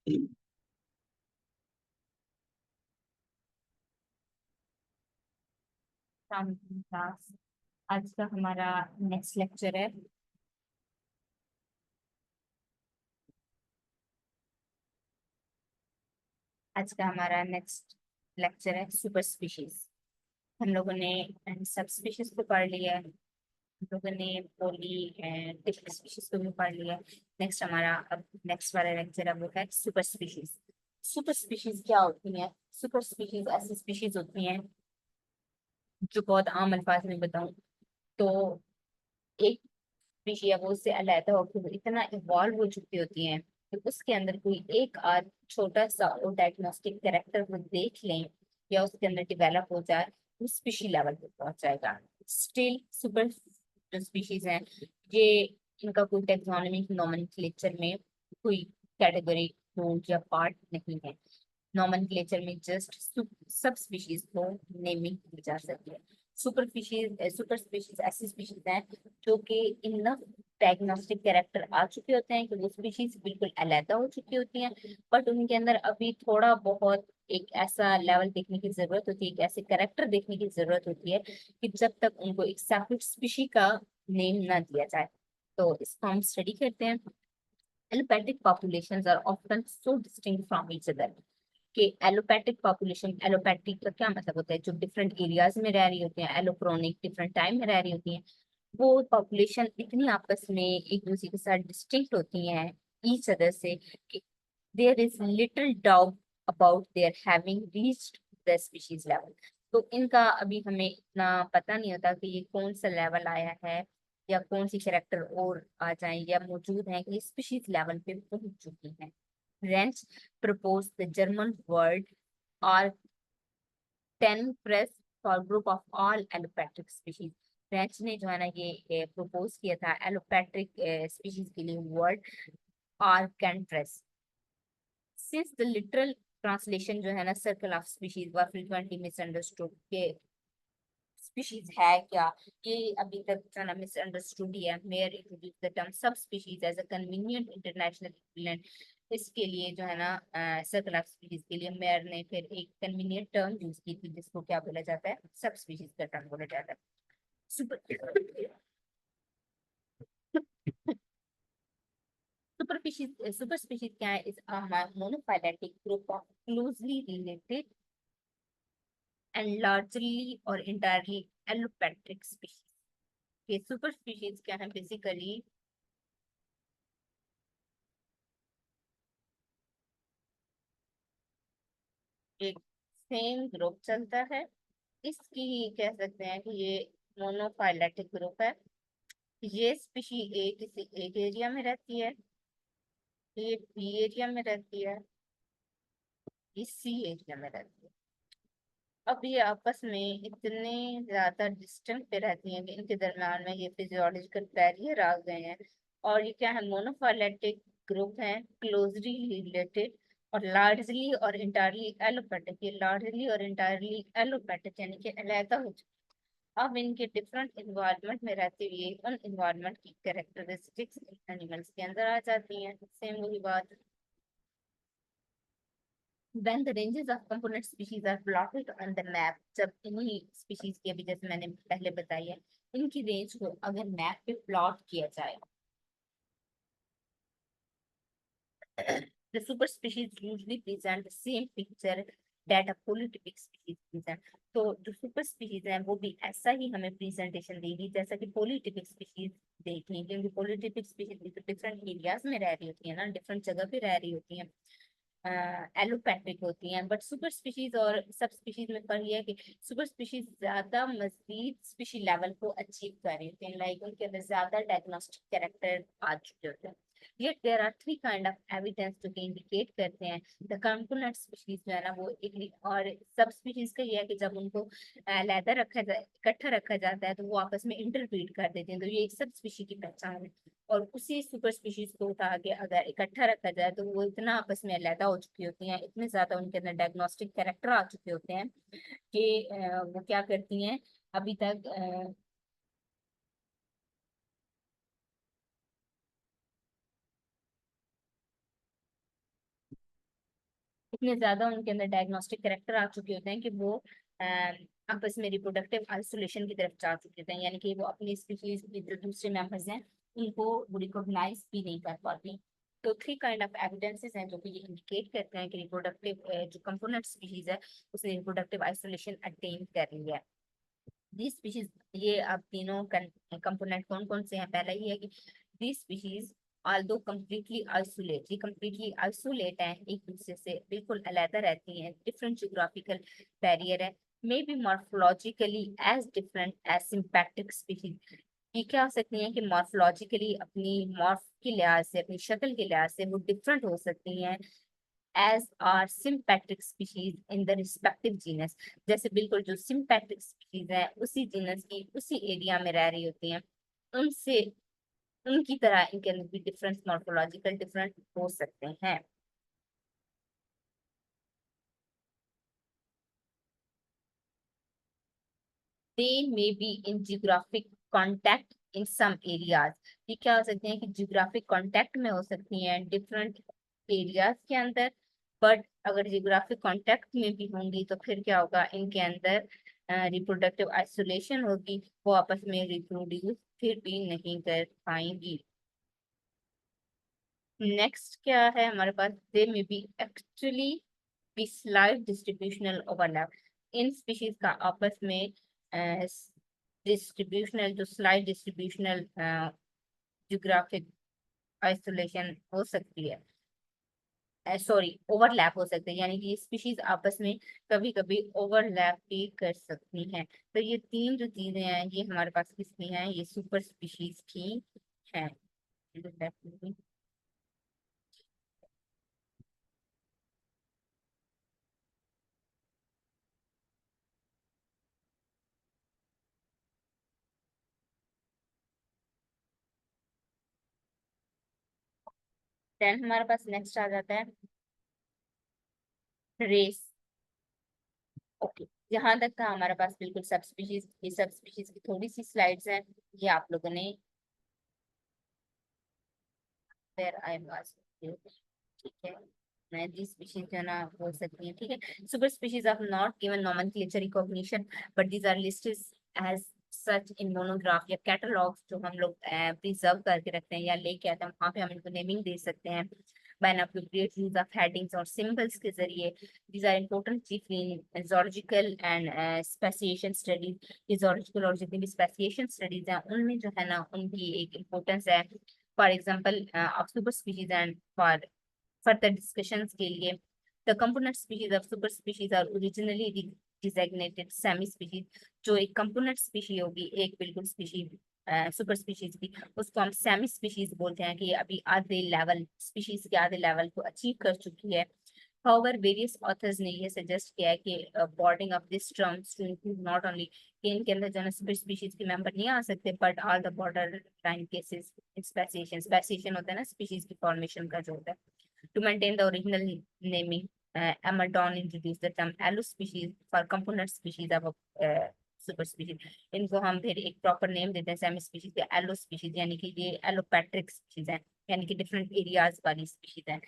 Class. आज का हमारा नेक्स्ट लेक्चर है। आज का हमारा नेक्स्ट लेक्चर है सुपर स्पीशीज। हम लोगों ने सब स्पीशीज को पढ़ लिया है। हम लोगों ने पोली डिफरेंट स्पीशीज को भी पढ़ लिया है। नेक्स्ट हमारा अब नेक्स्ट वाला लेक्चर है वो है सुपर स्पीशीज। सुपर स्पीशीज क्या होती हैं? सुपर स्पीशीज ऐसी स्पीशीज होती हैं जो बहुत आम अल्फाज में बताऊं तो एक स्पीशी है वो उससे अलग होकर वो इतना इवॉल्व हो चुकी होती हैं कि उसके अंदर कोई एक आध छोटा सा और डायग्नोस्टिक कैरेक्टर वो देख लें या उसके अंदर डेवलप हो जाए, वो स्पीशी लेवल पे पहुंच जाएगा। स्टिल सुपर जो स्पीशीज हैं ये, इनका कोई टेक्सोनॉमिक नोमेनक्लेचर में कोई कैटेगरी रूल या पार्ट नहीं है। नॉमेनक्लेचर में जस्ट सब स्पीशीज को नेमिंग की जा सकती है। सुपर स्पीशीज ऐसी स्पीशीज हैं जो कि इनफ डायग्नोस्टिक कैरेक्टर आ चुके होते हैं कि वो स्पीशीज बिल्कुल अलहदा हो चुकी होती हैं, बट उनके अंदर अभी थोड़ा बहुत एक ऐसा लेवल देखने की जरूरत होती है, एक ऐसे कैरेक्टर देखने की जरूरत होती है कि जब तक उनको एक सेपरेट स्पीशी का नेम ना दिया जाए। तो इसको हम स्टडी करते हैं। Allopathic populations are often so distinct from each other कि एलोपैथिक पॉपुलेशन, एलोपैथिक का क्या मतलब होता है? जो डिफरेंट एरियाज में रह रही होती हैं, एलोक्रोनिक डिफरेंट टाइम में रह रही होती हैं, वो पॉपुलेशन इतनी आपस में एक दूसरे के साथ डिस्टिंक्ट होती हैं ईच अदर से कि there is little doubt about their having reached the species level. तो इनका अभी हमें इतना पता नहीं होता कि ये कौन सा लेवल आया है या कौन सी कैरेक्टर और आ जाए या मौजूद है कि स्पीशीज लेवल पे पहुंच चुकी हैं। Renz proposed the German word Artenpress for group of all allopathic species। French ने जो है ना ये प्रपोज किया था एलोपैट्रिक स्पीशीज के लिए वर्ड आर्केंट्रेस। सिंस द लिटरल ट्रांसलेशन जो है ना circle of species were frequently misunderstood के स्पीशीज है क्या, ये अभी तक जो है मिसअंडरस्टूड ही है। Mayr introduce the term subspecies as a convenient international equivalent. इसके लिए जो है ना सर्कल ऑफ स्पीशीज के लिए मेयर ने फिर एक कन्वीनियंट टर्म यूज की थी जिसको क्या बोला जाता है? सब स्पीशीज का टर्म बोला जाता है। सुपर सुपर स्पीशीज क्या है? Is a monophyletic group of closely related and largely और इंटायरली एलोपैट्रिक स्पीशीज। ये सुपर स्पीशीज क्या है? बेसिकली एक सेम ग्रुप चलता है। इसकी ही कह सकते हैं कि ये मोनोफाइलेटिक ग्रुप है। ये स्पीशी ए किसी एक एरिया में रहती है, ये बी एरिया में रहती है, ये सी एरिया में रहती है। अब ये आपस में इतने ज्यादा डिस्टेंस पे रहती हैं कि इनके दरम्यान में ये फिजियोलॉजिकल बैरियर आ गए हैं। और ये क्या है? मोनोफाइलेटिक ग्रुप है, क्लोजली रिलेटेड और लार्जली और इंटायरली एलोपैथिक। ये लार्जली और इंटायरली एलोपैथिक यानी कि अलग हो चुके। अब इनके डिफरेंट इन्वायरमेंट में रहते हुए उन इन्वायरमेंट की कैरेक्टरिस्टिक्स एनिमल्स के अंदर आ जाती हैं। सेम वही बात। When the ranges of component species are plotted on the map, जब इन्हीं species की अभी जैसे मैंने पहले बताई है, इनकी रेंज को अगर मैप पे प्लॉट किया जाए, the super species usually present the same picture that a polytypic species present। तो जो सुपर स्पीशीज हैं वो भी ऐसा ही हमें प्रेजेंटेशन देगी जैसा कि पोलीटिपिक स्पीशीज देखें, क्योंकि पोलीटिपिक स्पीशीज भी तो डिफरेंट एरियाज में रह रही होती है ना, डिफरेंट जगह पे रह रही होती हैं, एलोपैट्रिक होती हैं। बट सुपर स्पीशीज और सब स्पीशीज में फर्क ये है कि सुपर स्पीशीज ज्यादा मजबूत स्पीशी लेवल को अचीव कर रही होती हैं, लाइक उनके अंदर ज्यादा डायग्नोस्टिक कैरेक्टर आ चुके होते हैं। Yet there are three kind of evidence जो कि इंडिकेट करते हैं द कंपोनेंट स्पीशीज जो है ना वो एक। और सब स्पीशीज का ये है कि जब उनको अलहदा रखा जाए, इकट्ठा रखा जाता है तो वो आपस में इंटरब्रीड कर देते हैं, तो ये एक सब स्पीशी की पहचान है। और उसी सुपर स्पीशीज को उठा के अगर इकट्ठा रखा जाए तो वो इतना आपस में अलहदा हो चुकी होती हैं, इतने ज्यादा उनके अंदर डायग्नोस्टिक कैरेक्टर आ चुके होते हैं कि वो क्या करती हैं अभी तक इतने ज्यादा उनके अंदर डायग्नोस्टिक कैरेक्टर आ चुके होते हैं कि वो आपस में रिप्रोडक्टिव आइसोलेशन की तरफ जा चुके होते हैं, यानी कि वो अपनी स्पीशीज में जो दूसरे मेंबर्स हैं उनको रिकॉग्नाइज भी नहीं कर पाती। तो थ्री काइंड ऑफ एविडेंसेस हैं जो कि ये इंडिकेट करते हैं कि रिप्रोडक्टिव जो कंपोनेंट स्पीशीज है उसने रिप्रोडक्टिव आइसोलेशन अटेन कर लिया है। दिस स्पीशीज, ये अब तीनों कंपोनेंट कौन कौन से हैं? पहला ये है कि this species although completely isolate हैं, एक दूसरे से बिल्कुल अलग रहती हैं, डिफरेंट जियोग्राफिकल बैरियर है, may be morphologically as different as sympatric species. ये क्या हो सकती हैं कि मॉर्फोलॉजिकली अपनी मॉर्फ के लिहाज से, अपनी शक्ल के लिहाज से वो डिफरेंट हो सकती हैं as are sympatric species in the respective genus। जैसे बिल्कुल जो sympatric species है उसी जीनस की उसी एरिया में रह रही होती हैं, उनसे उनकी तरह इनके अंदर भी डिफरेंस, मॉर्फोलॉजिकल डिफरेंस हो सकते हैं। They may be in geographic contact in some areas। ये क्या हो सकते हैं कि जियोग्राफिक कांटेक्ट में हो सकती हैं डिफरेंट एरियाज के अंदर, बट अगर जियोग्राफिक कांटेक्ट में भी होंगी तो फिर क्या होगा, इनके अंदर रिप्रोडक्टिव आइसोलेशन होगी, वो आपस में रिप्रोड्यूस फिर भी नहीं कर पाएंगी। नेक्स्ट क्या है हमारे पास? They may be actually be slide distributional overlap. इन स्पीशीज का आपस में डिस्ट्रीब्यूशनल, जो स्लाइड डिस्ट्रीब्यूशनल जियोग्राफिक आइसोलेशन हो सकती है, सॉरी ओवरलैप हो सकते हैं, यानी कि स्पीशीज आपस में कभी कभी ओवरलैप भी कर सकती हैं। तो ये तीन जो चीजें हैं ये हमारे पास किसकी हैं? ये सुपर स्पीशीज की हैं। देन हमारे पास नेक्स्ट आ जाता है रेस। ओके, जहां तक था हमारे पास बिल्कुल सब स्पीशीज, ये सब स्पीशीज की थोड़ी सी स्लाइड्स हैं, ये आप लोगों ने देयर आई वाज, ठीक है। मैं दी स्पीशीज जो है ना बोल सकती हैं, ठीक है। Super species of not given nomenclature recognition, but these are listed as such in monograph या कैटलॉग्स जो हम लोग प्रिजर्व करके रखते हैं या लेके आते हैं, वहाँ पे हम इनको नेमिंग दे सकते हैं by an appropriate use of headings और symbols के जरिए। These are important chiefly in zoological and speciation studies। ये zoological और जितनी भी speciation studies हैं उनमें जो है ना उनकी एक importance है। For example, of super species and for further discussions के लिए, the component species of super species are originally designated semi species। जो एक component species होगी, एक बिल्कुल species सुपर स्पीशीज की, उसको हम सेमी स्पीशीज बोलते हैं कि ये अभी आधे लेवल, स्पीशीज के आधे लेवल को अचीव कर चुकी है। However, various authors ने ये सजेस्ट किया है कि boarding of this terms to include not only कि इनके अंदर जो है सुपर स्पीशीज के मेंबर नहीं आ सकते, but all the border line cases speciation, speciation होता है ना स्पीशीज की फॉर्मेशन का जो होता है। To maintain the original naming, Amadon introduced the term allo-species for component species of a super species। इनको हम फिर एक प्रॉपर नेम देते हैं सेमी स्पीशीज के, एलो स्पीशीज, यानी कि ये एलोपैट्रिक स्पीशीज हैं, यानी कि डिफरेंट एरियाज वाली स्पीशीज हैं।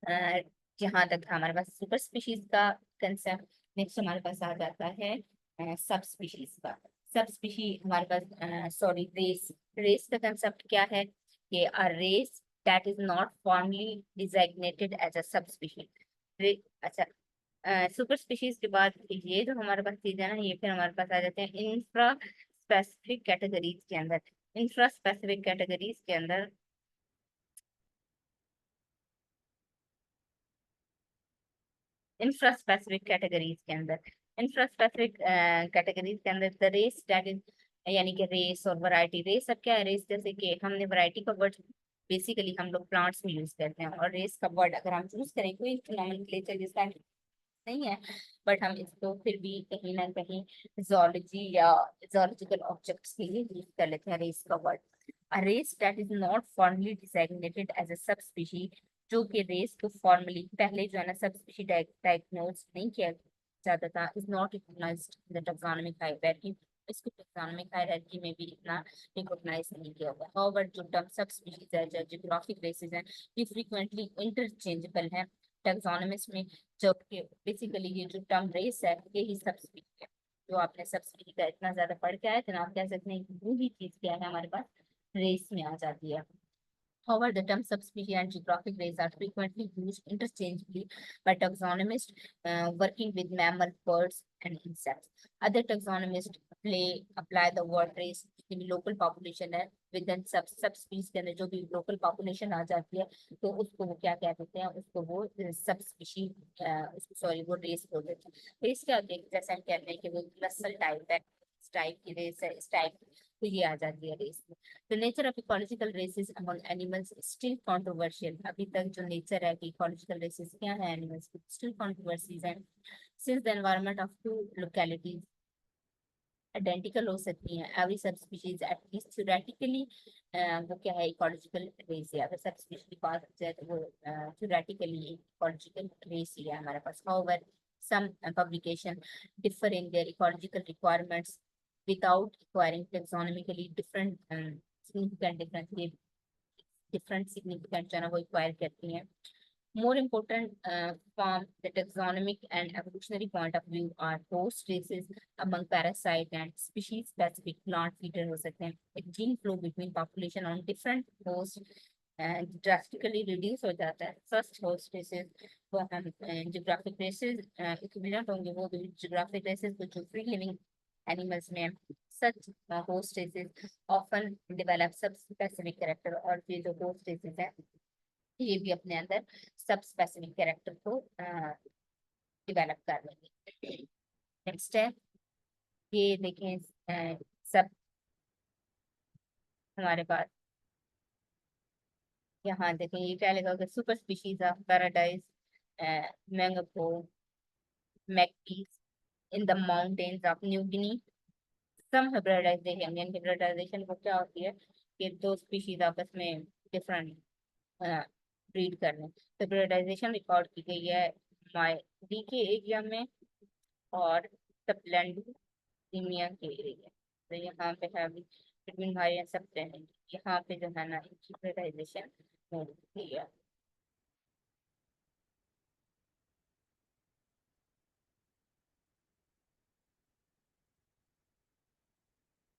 अ, जहाँ तक हमारे पास सुपर स्पीशीज का कंसेप्ट, नेक्स्ट हमारे पास आ जाता है सब स्पीशीज का। सब स्पीशीज हमारे पास, सॉरी रेस, रेस का कंसेप्ट क्या है? कि a race that is not formally designated as a sub species. अच्छा, सुपर स्पीशीज के बाद ये जो हमारे पास चीज है ना, ये फिर हमारे पास आ जाते हैं इंफ्रा स्पेसिफिक कैटेगरीज के अंदर। इंफ्रा स्पेसिफिक कैटेगरीज के अंदर, इंफ्रा स्पेसिफिक कैटेगरीज के अंदर, इंफ्रा स्पेसिफिक कैटेगरीज के अंदर द रेस दैट इज, यानी कि रेस और वैरायटी। रेस अब क्या है? रेस जैसे कि हमने वैरायटी का वर्ड बेसिकली हम लोग प्लांट्स में यूज करते हैं, और रेस का वर्ड अगर हम यूज करें कोई नॉमेनक्लेचर जिसका नहीं है, बट हम इसको फिर भी कहीं ना कहीं जोलॉजी या जोलॉजिकल ऑब्जेक्ट्स के लिए यूज कर लेते हैं रेस का word. A race that is not formally designated as a subspecies, जो कि रेस को फॉर्मली पहले जो है ना सब स्पीशी डायग्नोज नहीं किया जाता था, is not recognised in the taxonomic hierarchy. इसको टैक्सोनॉमिक हायरार्की में भी इतना रिकॉग्नाइज नहीं किया हुआ। हाउएवर जो टर्म सब स्पीशीज है, जो जियोग्राफिक रेसेस हैं, ये फ्रीक्वेंटली इंटरचेंजेबल हैं। टैक्सोनॉमिस्ट में, जो कि बेसिकली ये जो टर्म रेस है यही सब स्पीशीज है। जो आपने सब स्पीशीज का इतना ज्यादा पढ़ के आए थे ना, आप कह सकते हैं कि वही चीज क्या है हमारे पास रेस में आ जाती है। However, the terms subspecies and geographic race are frequently used interchangeably by taxonomists working with mammal, birds, and insects. Other taxonomists apply the word race in local population है, within subspecies के अंदर जो भी local population आ जाती है तो उसको वो क्या कह देते हैं, उसको वो subspecies उसको सॉरी वो रेस बोल देते हैं। रेस क्या होती है, जैसे हम कहते हैं कि वो नस्ल टाइप है, इस टाइप की रेस है, इस टाइप, तो ये आ जाती है रेस में। The nature of ecological races among animals is still controversial. अभी तक जो नेचर है कि ecological races क्या है animals की, still controversies हैं। Since the environment of two localities identical हो सकती हैं, every subspecies at least theoretically वो क्या है ecological race है। अगर subspecies की बात की जाए तो वो theoretically ecological race ही है हमारे पास। However, some publication differ in their ecological requirements without acquiring taxonomically different significant difference, ये different significant जो है ना वो acquire करती हैं। More important from the taxonomic and evolutionary point of view are host races among parasite and species specific plant feeder हो सकते हैं। एक gene flow between population on different hosts drastically reduce हो जाता है। First host races वो हम geographic races equivalent होंगे, वो geographic races को जो free living animals में such host races often develop sub specific character, और ये जो host races है ये भी अपने अंदर सब स्पेसिफिक कैरेक्टर को डेवलप कर लेंगे। नेक्स्ट है, ये देखें सब हमारे पास यहाँ देखें ये क्या लिखा होगा, super species of paradise mango मैकपीस in the mountains of New Guinea. Some hybridization, यानी हाइब्रिडाइजेशन को क्या होती है कि दो स्पीशीज आपस में डिफरेंट ब्रीड करने, हाइब्रिडाइजेशन रिकॉर्ड की गई है मायरी के एरिया में और सप्लैंड सीमिया के एरिया। तो यहाँ पे है बिटवीन हाई एंड सप्लैंड, यहाँ पे जो है ना इनकी हाइब्रिडाइजेशन हो रही है।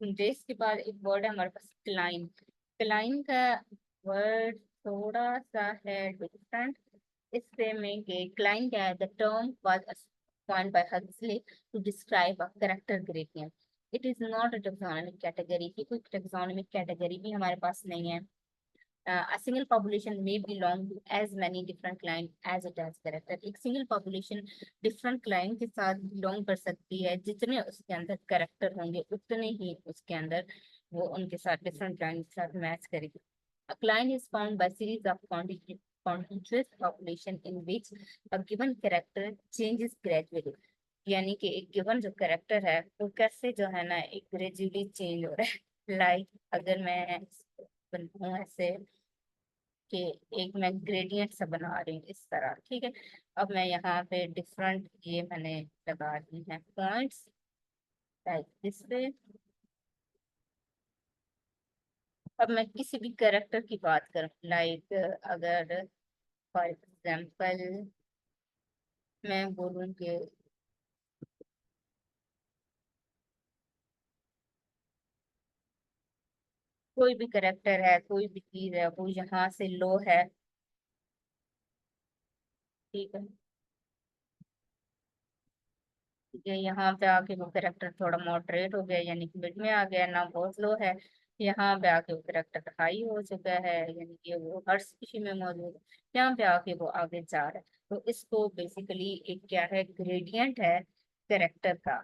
रेस के बाद एक वर्ड है हमारे पास क्लाइन। क्लाइन का वर्ड थोड़ा सा है डिफरेंट इससे में कि क्लाइन क्या है, the term was coined by Huxley to describe a character gradient. It is not a taxonomic category, कि कोई taxonomic category भी हमारे पास नहीं है। A single population may belong to as many different client as it has character. एक single population different client के साथ belong कर सकती है, जितने उसके अंदर character होंगे उतने ही उसके अंदर वो उनके साथ different client के साथ match करेगी। A client is found by series of contiguous population in which a given character changes gradually. यानी कि एक गिवन जो करेक्टर है वो कैसे जो है ना एक ग्रेजुअली चेंज हो रहा है। लाइक अगर मैं बनाऊं ऐसे कि एक मैं ग्रेडियंट सा बना रही हूँ इस तरह, ठीक है। अब मैं यहाँ पे डिफरेंट ये मैंने लगा दी है पॉइंट्स लाइक दिस वे। अब मैं किसी भी कैरेक्टर की बात करूँ, लाइक अगर फॉर एग्जाम्पल मैं बोलूँ कि कोई भी करेक्टर है, कोई भी चीज है, वो यहाँ से लो है, ठीक है, ये यहाँ पे आके वो करेक्टर थोड़ा मॉडरेट हो गया, यानी कि मिड में आ गया, ना बहुत लो है। यहाँ पे आके वो करेक्टर हाई हो चुका है, यानी कि वो हर स्पीशी में मौजूद है। यहाँ पे आके वो आगे जा रहा है, तो इसको बेसिकली एक क्या है, ग्रेडियंट है करेक्टर का,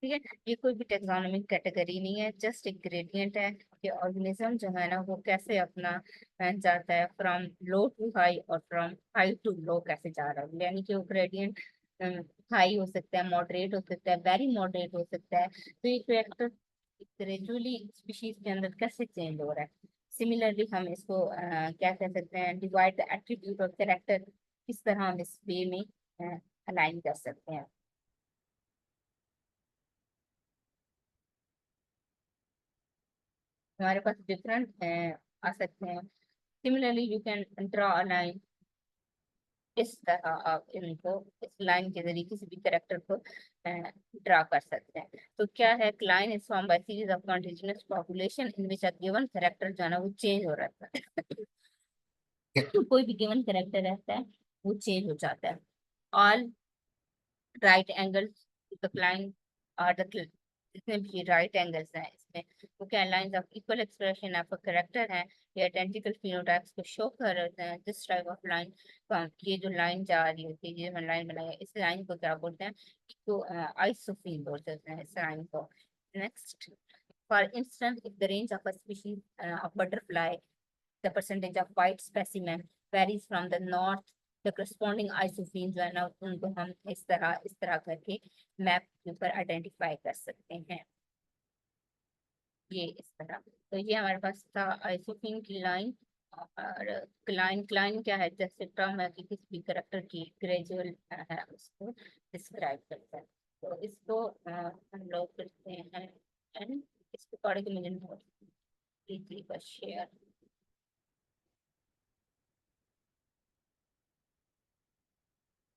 ठीक है। ये कोई भी टेक्सोनोमिक कैटेगरी नहीं है, जस्ट एक ग्रेडियंट है कि ऑर्गेनिज्म जो है ना वो कैसे अपना जाता है फ्रॉम लो टू हाई और फ्रॉम हाई टू लो कैसे जा रहा है, यानी कि वो ग्रेडियंट हाई हो सकता है, मॉडरेट हो सकता है, वेरी मॉडरेट हो सकता है। तो ये फैक्टर ग्रेजुअली स्पीशीज के अंदर कैसे चेंज हो रहा है। सिमिलरली हम इसको क्या कह सकते हैं, divide the attribute of character, किस तरह हम इस वे में अलाइन कर सकते हैं। हमारे पास डिफरेंट आ सकते हैं। Similarly you can draw a line इस तरह आप इनको इस लाइन के जरिए किसी भी करेक्टर को ड्रा कर सकते हैं। तो क्या है, line is form by series of continuous population in which a given character जो है ना वो चेंज हो रहता है। कोई भी गिवन करेक्टर रहता है वो चेंज हो जाता है। All right angles the line are the, जितने भी राइट एंगल्स हैं इसमें वो क्या lines of equal expression of a character है, ये आइडेंटिकल फिनोटाइप्स को शो कर रहे हैं। दिस टाइप ऑफ लाइन, ये जो लाइन जा रही होती है, ये मैंने लाइन बनाई है, इस लाइन को क्या बोलते हैं, तो आइसोफिन बोलते हैं इस लाइन को। Next, for instance if the range of a species of butterfly, the percentage of white specimen varies from the north, the corresponding isophene जो है ना उनको हम इस तरह करके मैप के ऊपर आइडेंटिफाई कर सकते हैं, ये इस तरह। तो ये हमारे पास था आइसोफीन की लाइन। और क्लाइन, क्लाइन क्या है, जैसे टर्म है कि किसी भी करेक्टर की ग्रेजुअल है उसको डिस्क्राइब करता है। तो इसको हम लोग करते हैं एंड इसको पढ़ के मुझे नोट कीजिएगा शेयर।